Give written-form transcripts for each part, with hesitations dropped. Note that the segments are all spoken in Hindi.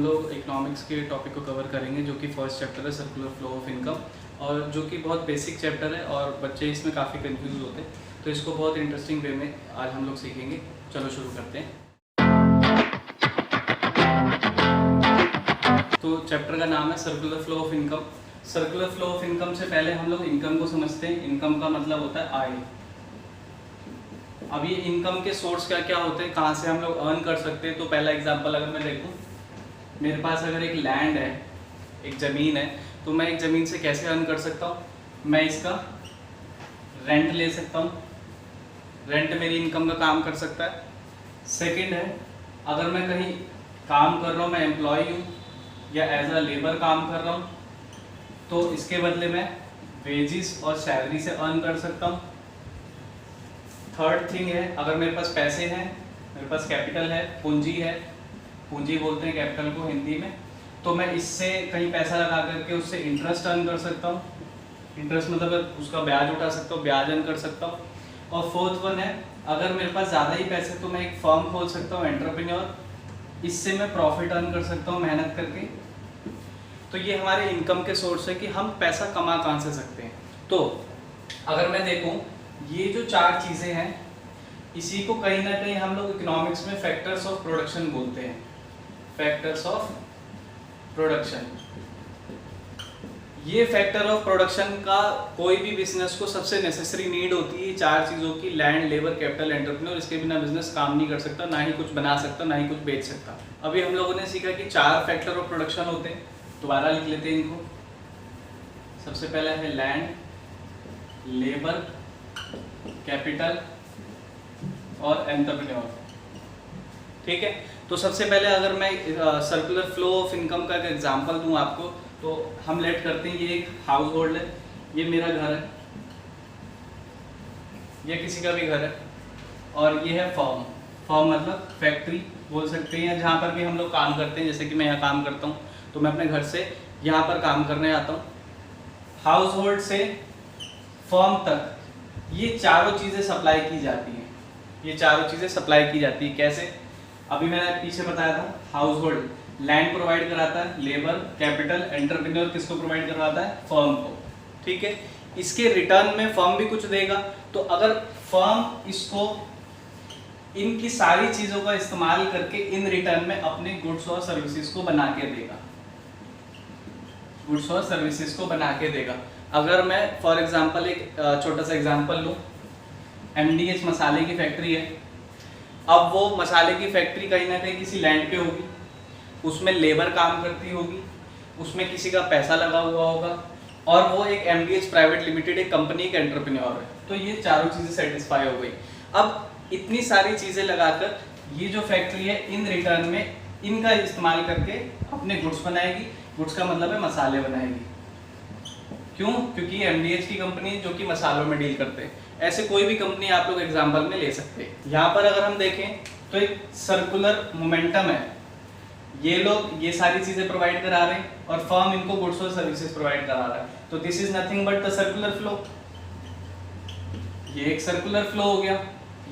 लोग इकोनॉमिक्स के टॉपिक को कवर करेंगे जो कि फर्स्ट चैप्टर है सर्कुलर फ्लो ऑफ इनकम, और जो कि बहुत बेसिक चैप्टर है और बच्चे इसमें काफ़ी कंफ्यूज होते हैं, तो इसको बहुत इंटरेस्टिंग वे में आज हम लोग सीखेंगे। चलो शुरू करते हैं। तो चैप्टर का नाम है circular flow of income. Circular flow of income से पहले हम लोग इनकम को समझते हैं। इनकम का मतलब होता है आय। अब ये इनकम के सोर्स क्या क्या होते हैं, कहाँ से हम लोग अर्न कर सकते हैं। तो पहला एग्जांपल अगर मैं देखूं, मेरे पास अगर एक लैंड है, एक ज़मीन है, तो मैं एक ज़मीन से कैसे अर्न कर सकता हूँ। मैं इसका रेंट ले सकता हूँ, रेंट मेरी इनकम का काम कर सकता है। सेकंड है, अगर मैं कहीं काम कर रहा हूँ, मैं एम्प्लॉय हूँ या एज अ लेबर काम कर रहा हूँ, तो इसके बदले मैं वेजिस और सैलरी से अर्न कर सकता हूँ। थर्ड थिंग है, अगर मेरे पास पैसे हैं, मेरे पास कैपिटल है, पूंजी है, पूंजी बोलते हैं कैपिटल को हिंदी में, तो मैं इससे कहीं पैसा लगा करके उससे इंटरेस्ट अर्न कर सकता हूँ। इंटरेस्ट मतलब उसका ब्याज उठा सकता हूँ, ब्याज अर्न कर सकता हूँ। और फोर्थ वन है, अगर मेरे पास ज़्यादा ही पैसे तो मैं एक फर्म खोल सकता हूँ, एंटरप्रेन्योर, इससे मैं प्रॉफिट अर्न कर सकता हूँ मेहनत करके। तो ये हमारे इनकम के सोर्स है कि हम पैसा कमा कहाँ से सकते हैं। तो अगर मैं देखूँ, ये जो चार चीज़ें हैं, इसी को कहीं ना कहीं हम लोग इकोनॉमिक्स में फैक्टर्स ऑफ प्रोडक्शन बोलते हैं। Factors of production. ये फैक्टर ऑफ प्रोडक्शन का कोई भी बिजनेस को सबसे नेसेसरी नीड होती है चार चीज़ों की, लैंड, लेबर, कैपिटल, एंटरप्रेन्योर। इसके बिना बिजनेस काम नहीं कर सकता, ना ही कुछ बना सकता, ना ही कुछ बेच सकता। अभी हम लोगों ने सीखा कि चार फैक्टर ऑफ प्रोडक्शन होते हैं, दोबारा लिख लेते हैं इनको। सबसे पहला है लैंड, लेबर, कैपिटल और एंटरप्रेन्योर। ठीक है, तो सबसे पहले अगर मैं सर्कुलर फ्लो ऑफ इनकम का एक एग्जांपल दूं आपको, तो हम लेट करते हैं, ये एक हाउस होल्ड है, ये मेरा घर है, ये किसी का भी घर है, और ये है फर्म। फर्म मतलब फैक्ट्री बोल सकते हैं, जहाँ पर भी हम लोग काम करते हैं। जैसे कि मैं यहाँ काम करता हूँ, तो मैं अपने घर से यहाँ पर काम करने आता हूँ। हाउस होल्ड से फर्म तक ये चारों चीज़ें सप्लाई की जाती हैं। ये चारों चीज़ें सप्लाई की जाती है कैसे, अभी मैंने पीछे बताया था। हाउस होल्ड लैंड प्रोवाइड कराता है, लेबर, कैपिटल, एंटरप्रेन्योर किसको प्रोवाइड करवाता है, फर्म को। ठीक है, इसके रिटर्न में फर्म भी कुछ देगा। तो अगर फर्म इसको, इनकी सारी चीज़ों का इस्तेमाल करके इन रिटर्न में अपने गुड्स और सर्विसेज को बना के देगा, गुड्स और सर्विसेज को बना के देगा। अगर मैं फॉर एग्जांपल एक छोटा सा एग्जांपल लूँ, MDH मसाले की फैक्ट्री है। अब वो मसाले की फैक्ट्री कहीं ना कहीं किसी लैंड पे होगी, उसमें लेबर काम करती होगी, उसमें किसी का पैसा लगा हुआ होगा, और वो एक MDH प्राइवेट लिमिटेड एक कंपनी का एंटरप्रेन्योर है। तो ये चारों चीज़ें सेटिस्फाई हो गई। अब इतनी सारी चीज़ें लगाकर ये जो फैक्ट्री है, इन रिटर्न में इनका इस्तेमाल करके अपने गुड्स बनाएगी। गुड्स का मतलब है मसाले बनाएगी। क्यों? क्योंकि MDH की कंपनी जो कि मसालों में डील करते हैं। ऐसे कोई भी कंपनी आप लोग एग्जांपल में ले सकते हैं। यहाँ पर अगर हम देखें तो एक सर्कुलर मोमेंटम है, ये लोग ये सारी चीजें प्रोवाइड करा रहे हैं और फर्म इनको गुड्स और सर्विसेज प्रोवाइड करा रहा है। तो this is nothing but the circular flow. ये एक सर्कुलर फ्लो हो गया,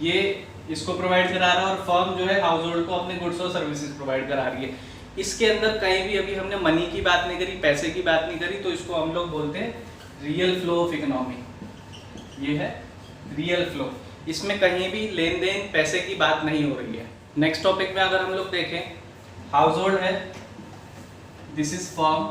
ये इसको प्रोवाइड करा रहा है और फर्म जो है हाउस होल्ड को अपने गुड्स और सर्विसेज प्रोवाइड करा रही है। इसके अंदर कहीं भी अभी हमने मनी की बात नहीं करी, पैसे की बात नहीं करी, तो इसको हम लोग बोलते हैं रियल फ्लो ऑफ इकोनॉमी। ये है रियल फ्लो, इसमें कहीं भी लेन देन पैसे की बात नहीं हो रही है। नेक्स्ट टॉपिक में अगर हम लोग देखें, हाउस होल्ड है, this is firm.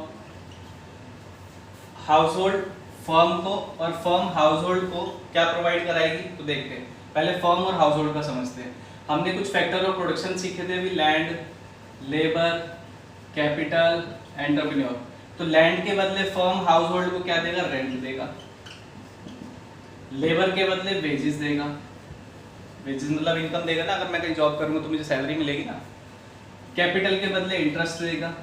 House hold firm को और फर्म हाउस होल्ड को क्या प्रोवाइड कराएगी, तो देखते हैं। पहले फर्म और हाउस होल्ड का समझते हैं। हमने कुछ फैक्टर ऑफ प्रोडक्शन सीखे थे अभी, लैंड, लेबर, कैपिटल, एंटरप्रेन्योर। तो लैंड के बदले फर्म हाउस होल्ड को क्या देगा, रेंट देगा। लेबर के बदले वेजेस देगा, वेजेस मतलब इनकम देगा ना, अगर मैं कहीं जॉब करूंगा तो मुझे सैलरी मिलेगी ना। कैपिटल के बदले इंटरेस्ट देगा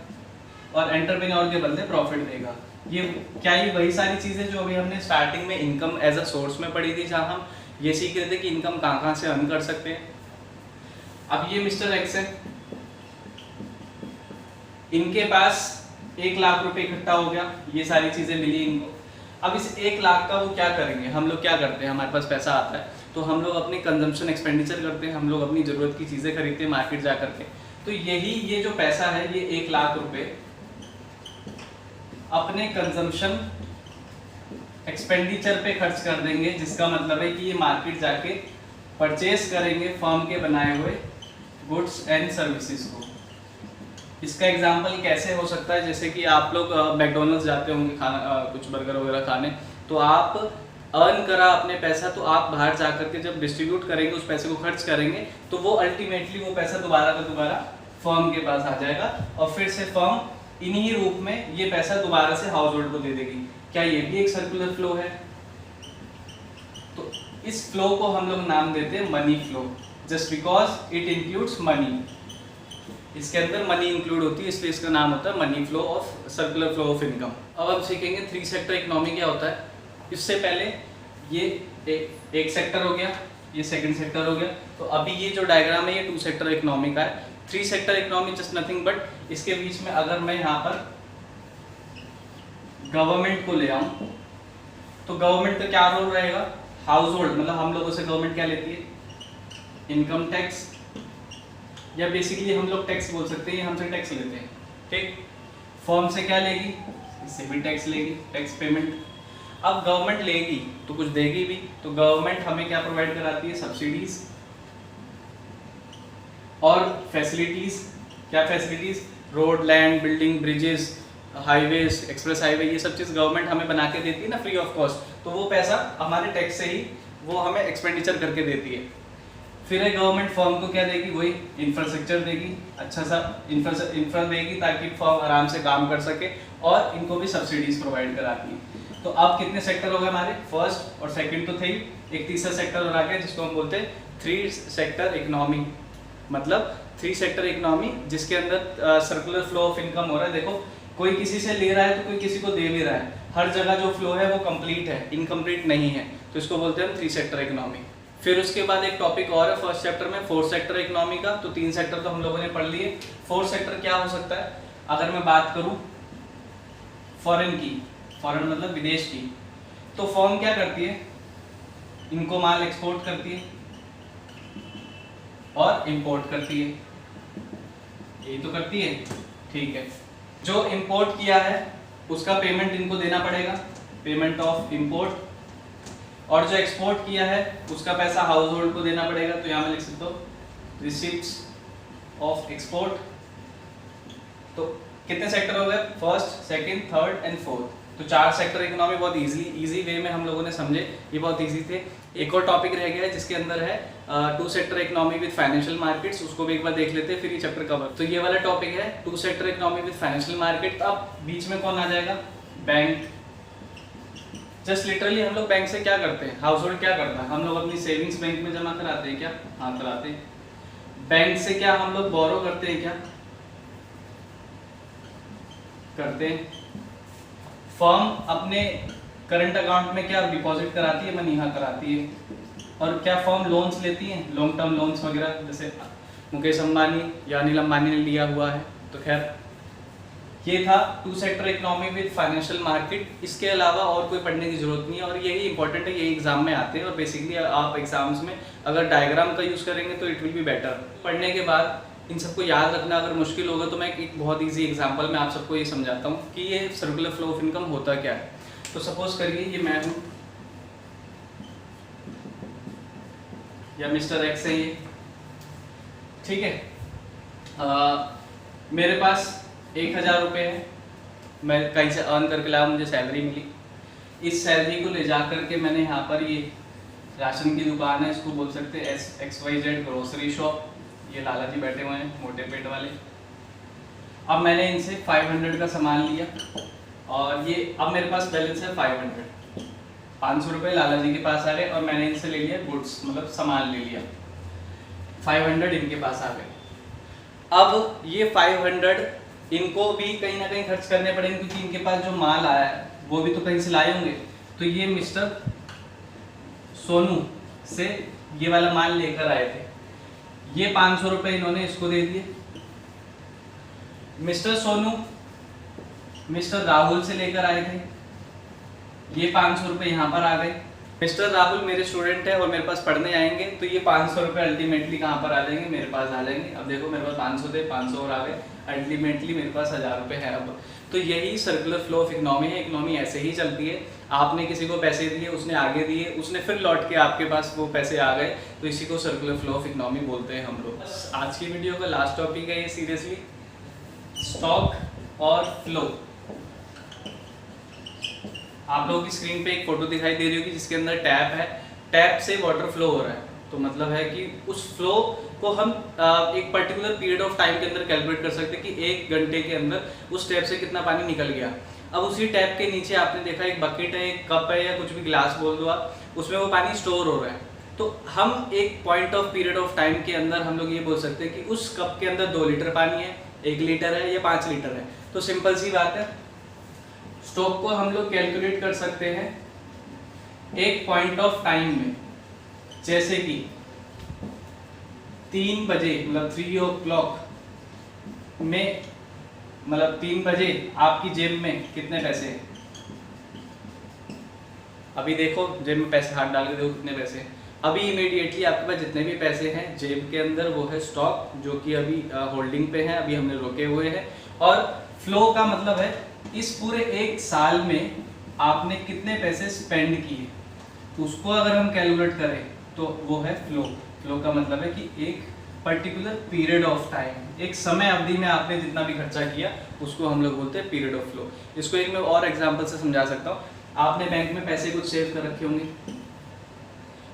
और एंटरप्रेन्योर के बदले प्रॉफिट देगा। ये क्या, ये वही सारी चीज़ें जो अभी हमने स्टार्टिंग में इनकम एज अ सोर्स में पढ़ी थी, जहाँ हम ये सीख रहे थे कि इनकम कहाँ कहाँ से अर्न कर सकते हैं। अब ये मिस्टर एक्स है, इनके पास 1 लाख रुपए इकट्ठा हो गया, ये सारी चीज़ें मिली इनको। अब इस 1 लाख का वो क्या करेंगे, हम लोग क्या करते हैं, हमारे पास पैसा आता है तो हम लोग अपनी कंजम्पशन एक्सपेंडिचर करते हैं, हम लोग अपनी ज़रूरत की चीज़ें खरीदते हैं मार्केट जा करके। तो ये जो पैसा है ये 1 लाख रुपए अपने कंजम्पशन एक्सपेंडिचर पे खर्च कर देंगे, जिसका मतलब है कि ये मार्केट जाके परचेस करेंगे फर्म के बनाए हुए गुड्स एंड सर्विसेज को। इसका एग्जांपल कैसे हो सकता है, जैसे कि आप लोग मैकडोनल्ड्स जाते होंगे खाना कुछ बर्गर वगैरह खाने, तो आप अर्न करा अपने पैसा, तो आप बाहर जाकर के जब डिस्ट्रीब्यूट करेंगे उस पैसे को खर्च करेंगे, तो वो अल्टीमेटली वो पैसा दोबारा का दोबारा फर्म के पास आ जाएगा और फिर से फर्म इन्हीं रूप में ये पैसा दोबारा से हाउस होल्ड को दे देगी। क्या ये भी एक सर्कुलर फ्लो है? तो इस फ्लो को हम लोग नाम देते हैं money flow, just because it includes money. इसके अंदर मनी इंक्लूड होती है, इसलिए इसका नाम होता है money flow of circular flow of income. अब हम सीखेंगे 3 सेक्टर इकोनॉमी क्या होता है। इससे पहले ये एक सेक्टर हो गया, ये सेकंड सेक्टर हो गया, तो अभी ये जो डायग्राम है ये 2 सेक्टर इकोनॉमी का है। 3 sector economy just nothing but इसके बीच में अगर मैं यहाँ पर गवर्नमेंट को ले आऊं तो गवर्नमेंट का क्या रोल रहेगा? हाउस होल्ड, मतलब हम लोगों से गवर्नमेंट क्या लेती है? इनकम टैक्स, या बेसिकली हम लोग टैक्स बोल सकते हैं, हमसे टैक्स लेते हैं, ठीक। फर्म से क्या लेगी? इससे भी टैक्स लेगी, टैक्स पेमेंट। अब गवर्नमेंट लेगी तो कुछ देगी भी, तो गवर्नमेंट हमें क्या प्रोवाइड कराती है? सब्सिडीज और फैसिलिटीज। क्या facilities? Road, land, building, bridges, highways, express highway, ये सब चीज गवर्नमेंट हमें बना के देती है ना फ्री ऑफ कॉस्ट, तो वो पैसा हमारे टैक्स से ही वो हमें एक्सपेंडिचर करके देती है। फिर गवर्नमेंट फर्म को क्या देगी? वही इंफ्रास्ट्रक्चर देगी, अच्छा सा इंफ्रा देगी ताकि फर्म आराम से काम कर सके, और इनको भी सब्सिडीज प्रोवाइड कराती है। तो अब कितने सेक्टर हो गए हमारे? फर्स्ट और सेकंड तो थे ही, एक तीसरा सेक्टर और आ गया जिसको हम बोलते हैं 3 सेक्टर इकोनॉमी। मतलब 3 सेक्टर इकोनॉमी जिसके अंदर सर्कुलर फ्लो ऑफ इनकम हो रहा है। देखो, कोई किसी से ले रहा है तो कोई किसी को दे भी रहा है, हर जगह जो फ्लो है वो कंप्लीट है, इनकम्प्लीट नहीं है, तो इसको बोलते हैं हम 3 सेक्टर इकोनॉमी। फिर उसके बाद एक टॉपिक और है फर्स्ट चैप्टर में, 4 सेक्टर इकोनॉमी का। तो 3 सेक्टर तो हम लोगों ने पढ़ लिए। 4 सेक्टर क्या हो सकता है? अगर मैं बात करूं फॉरेन की, फॉरेन मतलब विदेश की, तो फर्म क्या करती है? इनको माल एक्सपोर्ट करती है और इंपोर्ट करती है, यही तो करती है, ठीक है। जो इंपोर्ट किया है उसका पेमेंट इनको देना पड़ेगा, पेमेंट ऑफ इंपोर्ट, और जो एक्सपोर्ट किया है उसका पैसा हाउस होल्ड को देना पड़ेगा। तो यहाँ मैं लिख सकता हूँ रिसीप्ट्स ऑफ एक्सपोर्ट। तो कितने सेक्टर हो गए? First, second, third and fourth. तो 4 सेक्टर इकोनॉमी बहुत इजी वे में हम लोगों ने समझे, ये बहुत इजी थे। एक और टॉपिक रह गया है जिसके अंदर है 2 sector economy with financial markets, उसको भी एक बार देख लेते हैं, फिर ये चैप्टर कवर। तो ये वाला टॉपिक है 2 sector economy with financial market. अब बीच में कौन आ जाएगा? बैंक। जस्ट लिटरली हम लोग बैंक से क्या करते हैं? हाउस होल्ड क्या करता है? हम लोग अपनी सेविंग्स बैंक में जमा कराते हैं क्या? हाँ, कराते हैं। बैंक से क्या हम लोग बोरो करते हैं क्या? करते हैं। फर्म अपने करंट अकाउंट में क्या डिपॉजिट कराती है? मनी, हाँ कराती है। और क्या फर्म लोन्स लेती है? लॉन्ग टर्म लोन्स वगैरह, जैसे मुकेश अंबानी या अनिल अंबानी ने लिया हुआ है। तो खैर ये था 2 sector economy with financial market. इसके अलावा और कोई पढ़ने की जरूरत नहीं है, और यही इंपॉर्टेंट है, यही एग्जाम में आते हैं। और बेसिकली आप एग्जाम्स में अगर डायग्राम का यूज करेंगे तो इट विल बी बेटर। पढ़ने के बाद इन सबको याद रखना अगर मुश्किल होगा तो मैं एक बहुत ईजी एग्जाम्पल में आप सबको ये समझाता हूँ कि ये सर्कुलर फ्लो ऑफ इनकम होता क्या है। तो सपोज करिए ये मैं हूँ या मिस्टर एक्स है ये, ठीक है। मेरे पास 1000 रुपये है, मैं कहीं से अर्न करके लाया, मुझे सैलरी मिली। इस सैलरी को ले जा करके मैंने यहाँ पर ये राशन की दुकान है, इसको बोल सकते हैं XYZ ग्रोसरी शॉप। ये लाला जी बैठे हुए हैं मोटे पेट वाले। अब मैंने इनसे 500 का सामान लिया, और ये अब मेरे पास बैलेंस है 500 रुपये लाला जी के पास आ गए, और मैंने इनसे ले लिया गुड्स, मतलब सामान ले लिया। 500 इनके पास आ गए। अब ये 500 इनको भी कहीं ना कहीं खर्च करने पड़ेंगे, क्योंकि इनके पास जो माल आया है वो भी तो कहीं से लाए होंगे। तो ये मिस्टर सोनू से ये वाला माल लेकर आए थे, ये 500 रुपये इन्होंने इसको दे दिए। मिस्टर सोनू मिस्टर राहुल से लेकर आए थे, ये 500 रुपये यहाँ पर आ गए। मिस्टर राहुल मेरे स्टूडेंट है और मेरे पास पढ़ने आएंगे तो ये 500 रुपये अल्टीमेटली कहाँ पर आ जाएंगे, मेरे पास आ जाएंगे। अब देखो मेरे पास 500 थे, 500 और आ गए, अल्टीमेटली मेरे पास 1000 रुपये है अब। तो यही सर्कुलर फ्लो ऑफ इकोनॉमी है। इकोनॉमी ऐसे ही चलती है, आपने किसी को पैसे दिए, उसने आगे दिए, उसने फिर लौट के आपके पास वो पैसे आ गए, तो इसी को सर्कुलर फ्लो ऑफ इकोनॉमी बोलते हैं हम लोग। आज की वीडियो का लास्ट टॉपिक है ये सीरियसली, स्टॉक और फ्लो। आप लोगों की स्क्रीन पे एक फोटो दिखाई दे रही होगी जिसके अंदर टैप है, टैप से वाटर फ्लो हो रहा है, तो मतलब है कि उस फ्लो को हम एक पर्टिकुलर पीरियड ऑफ टाइम के अंदर कैलकुलेट कर सकते हैं कि 1 घंटे के अंदर उस टैप से कितना पानी निकल गया। अब उसी टैप के नीचे आपने देखा एक बकेट है, एक कप है, या कुछ भी ग्लास बोल दो आप, उसमें वो पानी स्टोर हो रहा है। तो हम एक point of period of time के अंदर हम लोग ये बोल सकते हैं कि उस कप के अंदर 2 लीटर पानी है, 1 लीटर है या 5 लीटर है। तो सिंपल सी बात है, स्टॉक को हम लोग कैलकुलेट कर सकते हैं एक पॉइंट ऑफ टाइम में। जैसे कि 3 बजे मतलब 3 o'clock में, मतलब 3 बजे आपकी जेब में कितने पैसे हैं? अभी देखो जेब में पैसे, हाथ डाल के देखो कितने पैसे हैं। अभी इमीडिएटली आपके पास जितने भी पैसे हैं जेब के अंदर वो है स्टॉक, जो कि अभी होल्डिंग पे है, अभी हमने रोके हुए हैं। और फ्लो का मतलब है इस पूरे 1 साल में आपने कितने पैसे स्पेंड किए, उसको अगर हम कैलकुलेट करें तो वो है फ्लो। फ्लो का मतलब है कि एक पर्टिकुलर पीरियड ऑफ टाइम, एक समय अवधि में आपने जितना भी खर्चा किया उसको हम लोग बोलते हैं पीरियड ऑफ फ्लो। इसको एक मैं और एग्जांपल से समझा सकता हूँ। आपने बैंक में पैसे कुछ सेव कर रखे होंगे,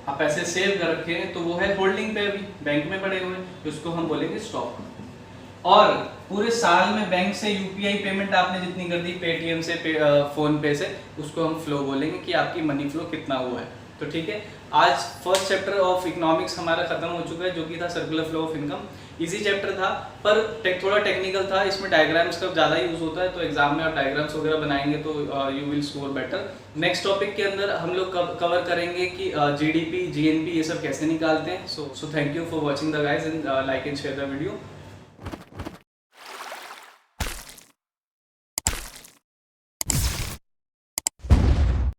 आप पैसे सेव कर रखे हैं तो वो है होल्डिंग पे, अभी बैंक में पड़े हुए हैं, उसको हम बोलेंगे स्टॉक। और पूरे साल में बैंक से यूपीआई पेमेंट आपने जितनी कर दी, पेटीएम से, फोन पे से, उसको हम फ्लो बोलेंगे कि आपकी मनी फ्लो कितना हुआ है। तो ठीक है, आज फर्स्ट चैप्टर ऑफ इकोनॉमिक्स हमारा खत्म हो चुका है, जो कि था circular flow of income. Easy chapter था पर थोड़ा टेक्निकल था, इसमें डायग्राम्स का ज़्यादा यूज होता है, तो एग्जाम में आप डायग्राम्स वगैरह बनाएंगे तो you will score better. Next topic के अंदर हम लोग कवर करेंगे कि जीडीपी, जीएनपी ये सब कैसे निकालते हैं। So thank you for watching the guys and like and share the video.